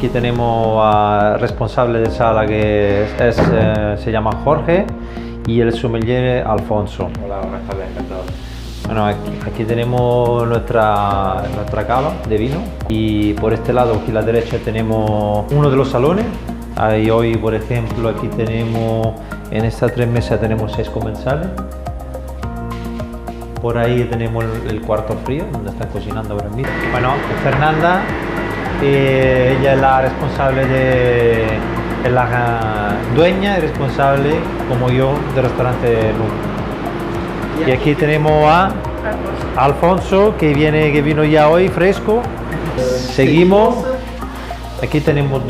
Aquí tenemos al responsable de sala que se llama Jorge y el sommelier Alfonso. Hola, buenas tardes, encantado. Bueno, aquí tenemos nuestra cava de vino y por este lado, aquí a la derecha, tenemos uno de los salones. Ahí hoy, por ejemplo, aquí tenemos, en estas 3 mesas tenemos 6 comensales. Por ahí tenemos el cuarto frío, donde están cocinando ahora mismo. Bueno, Fernanda, ella es la responsable es la dueña y responsable, como yo, del restaurante Nub. Y aquí tenemos a Alfonso, que vino ya hoy fresco. Seguimos. Aquí tenemos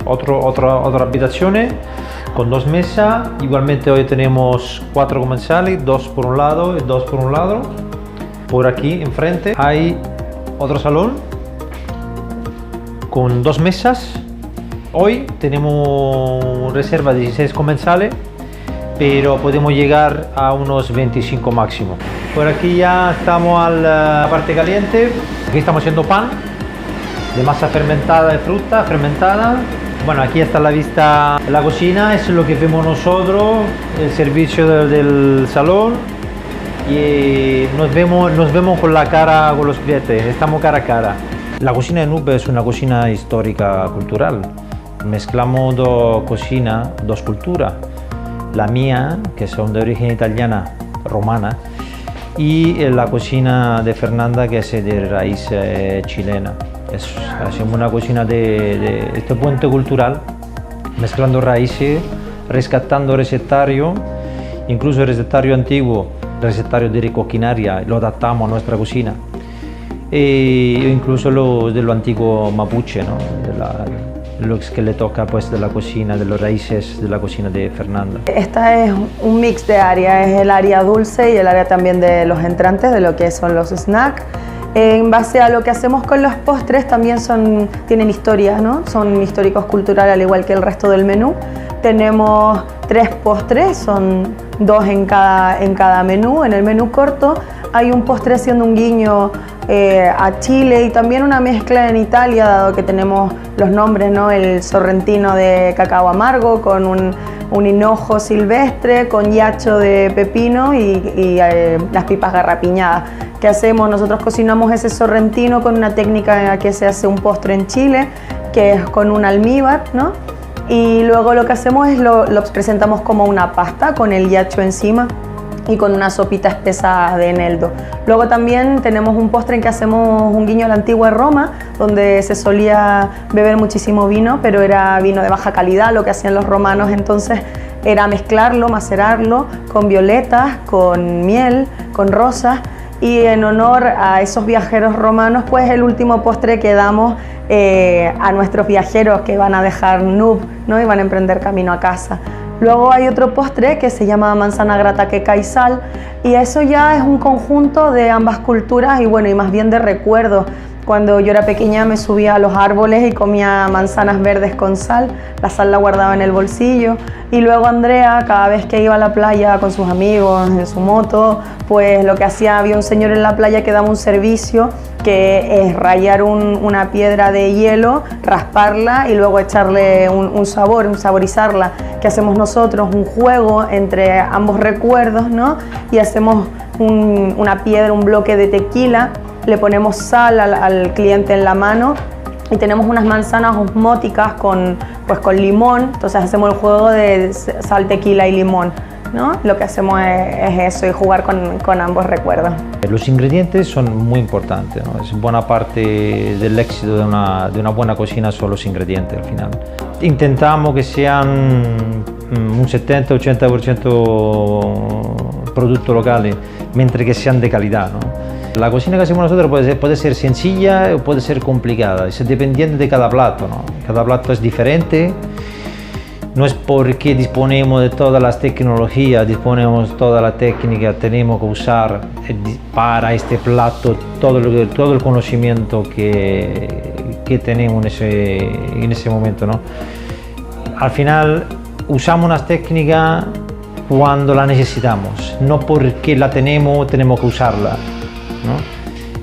otras habitaciones con 2 mesas. Igualmente hoy tenemos 4 comensales, 2 por un lado y 2 por un lado. Por aquí enfrente hay otro salón con 2 mesas. Hoy tenemos reserva de 16 comensales, pero podemos llegar a unos 25 máximo. Por aquí ya estamos a la parte caliente. Aquí estamos haciendo pan de masa fermentada, de fruta fermentada. Bueno, aquí está a la vista la cocina, eso es lo que vemos nosotros, el servicio del salón, y nos vemos con la cara, con los clientes, estamos cara a cara. La cocina de Nub es una cocina histórica, cultural. Mezclamos 2 cocinas, 2 culturas. La mía, que son de origen italiana, romana, y la cocina de Fernanda, que es de raíz chilena. Hacemos una cocina de este puente cultural, mezclando raíces, rescatando recetario, incluso el recetario antiguo, el recetario de recoquinaria, lo adaptamos a nuestra cocina. E incluso de lo antiguo mapuche, ¿no? Lo que le toca pues de la cocina, de las raíces de la cocina de Fernanda. Esta es un mix de áreas, es el área dulce y el área también de los entrantes, de lo que son los snacks. En base a lo que hacemos con los postres, también tienen historia, ¿no? Son históricos culturales al igual que el resto del menú. Tenemos 3 postres, son 2 en cada menú. En el menú corto hay un postre haciendo un guiño a Chile y también una mezcla en Italia, dado que tenemos los nombres, ¿no? El sorrentino de cacao amargo con un hinojo silvestre, con yacho de pepino y las pipas garrapiñadas. ¿Qué hacemos? Nosotros cocinamos ese sorrentino con una técnica en la que se hace un postre en Chile, que es con un almíbar, ¿no? Y luego lo que hacemos es lo presentamos como una pasta con el yacho encima y con una sopita espesa de eneldo. Luego también tenemos un postre en que hacemos un guiño a la antigua Roma, donde se solía beber muchísimo vino, pero era vino de baja calidad. Lo que hacían los romanos entonces era mezclarlo, macerarlo con violetas, con miel, con rosas, y en honor a esos viajeros romanos, pues el último postre que damos a nuestros viajeros que van a dejar Nub, ¿no? Y van a emprender camino a casa. Luego hay otro postre que se llama manzana grata queca y sal, y eso ya es un conjunto de ambas culturas y bueno, y más bien de recuerdos. Cuando yo era pequeña me subía a los árboles y comía manzanas verdes con sal, la sal la guardaba en el bolsillo, y luego Andrea, cada vez que iba a la playa con sus amigos en su moto, pues lo que hacía, había un señor en la playa que daba un servicio que es rallar una piedra de hielo, rasparla y luego echarle un sabor, saborizarla, que hacemos nosotros, un juego entre ambos recuerdos, ¿no? Y hacemos una piedra, un bloque de tequila, le ponemos sal al cliente en la mano y tenemos unas manzanas osmóticas con limón, entonces hacemos el juego de sal, tequila y limón, ¿no? Lo que hacemos es eso, y jugar con ambos recuerdos. Los ingredientes son muy importantes, ¿no? Es buena parte del éxito de una buena cocina son los ingredientes al final. Intentamos que sean un 70-80% productos locales, mientras que sean de calidad, ¿no? La cocina que hacemos nosotros puede ser sencilla o puede ser complicada, es dependiente de cada plato, ¿no? Cada plato es diferente. No es porque disponemos de todas las tecnologías, disponemos de toda la técnica, tenemos que usar para este plato todo el conocimiento que tenemos en ese momento, ¿no? Al final usamos unas técnicas cuando la necesitamos, no porque la tenemos que usarla, ¿no?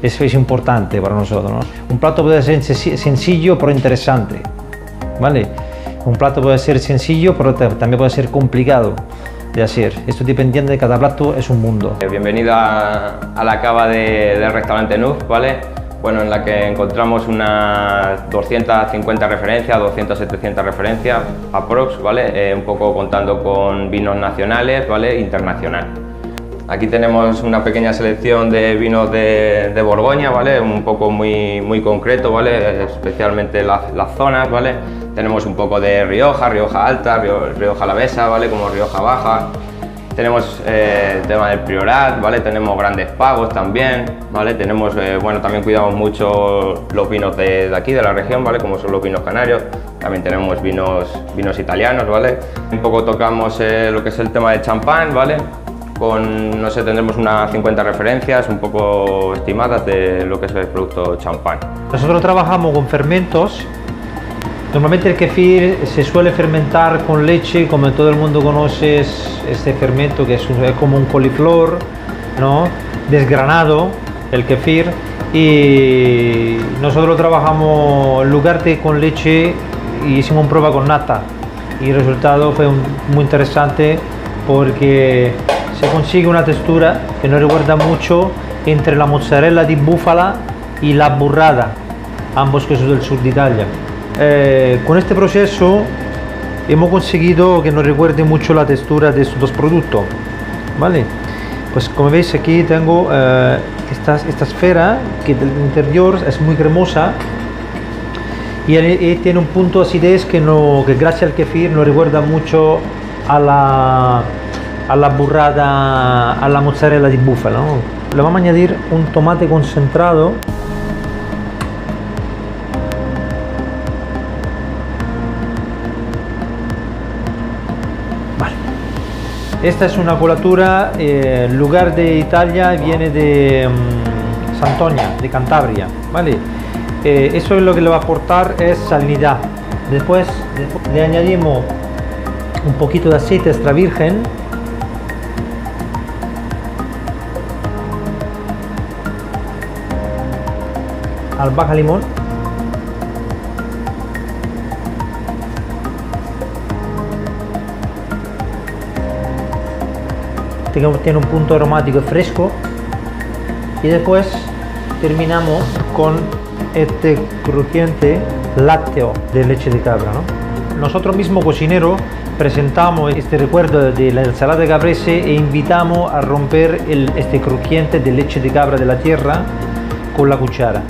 Eso es importante para nosotros, ¿no? Un plato puede ser sencillo pero interesante, ¿vale? Un plato puede ser sencillo pero también puede ser complicado de hacer. Esto dependiendo de cada plato, es un mundo. Bienvenido a la cava del restaurante Nuf, ¿vale? Bueno, en la que encontramos unas 250 referencias, 200-700 referencias aprox, ¿vale? Un poco contando con vinos nacionales, ¿vale? Internacional. Aquí tenemos una pequeña selección de vinos de Borgoña, ¿vale? Un poco muy concreto, ¿vale? Especialmente las zonas, ¿vale? Tenemos un poco de Rioja, Rioja Alta, Rioja Alavesa, ¿vale? Como Rioja Baja. Tenemos el tema del Priorat, ¿vale? Tenemos grandes pagos también, ¿vale? Tenemos, bueno, también cuidamos mucho los vinos de aquí, de la región, ¿vale? Como son los vinos canarios. También tenemos vinos italianos, ¿vale? Un poco tocamos lo que es el tema de champán, ¿vale? Con, no sé, tendremos unas 50 referencias un poco estimadas de lo que es el producto champán. Nosotros trabajamos con fermentos. Normalmente el kefir se suele fermentar con leche, como todo el mundo conoce este fermento que es como un coliflor, ¿no? Desgranado, el kefir. Y nosotros trabajamos en lugar de con leche, hicimos prueba con nata y el resultado fue muy interesante porque se consigue una textura que nos recuerda mucho entre la mozzarella di búfala y la burrata, ambos quesos del sur de Italia. Con este proceso hemos conseguido que nos recuerde mucho la textura de estos dos productos, ¿vale? Pues como veis aquí tengo esta esfera que del interior es muy cremosa y tiene un punto de acidez que gracias al kefir nos recuerda mucho a la burrata, a la mozzarella di búfala, ¿no? Le vamos a añadir un tomate concentrado. Vale. Esta es una colatura, el lugar de Italia viene de Santoña, de Cantabria, ¿vale? Eso es lo que le va a aportar es salinidad. Después le añadimos un poquito de aceite extra virgen. Albahaca limón. Tiene un punto aromático y fresco. Y después terminamos con este crujiente lácteo de leche de cabra, ¿no? Nosotros mismos cocineros presentamos este recuerdo de la ensalada caprese e invitamos a romper este crujiente de leche de cabra de la tierra con la cuchara.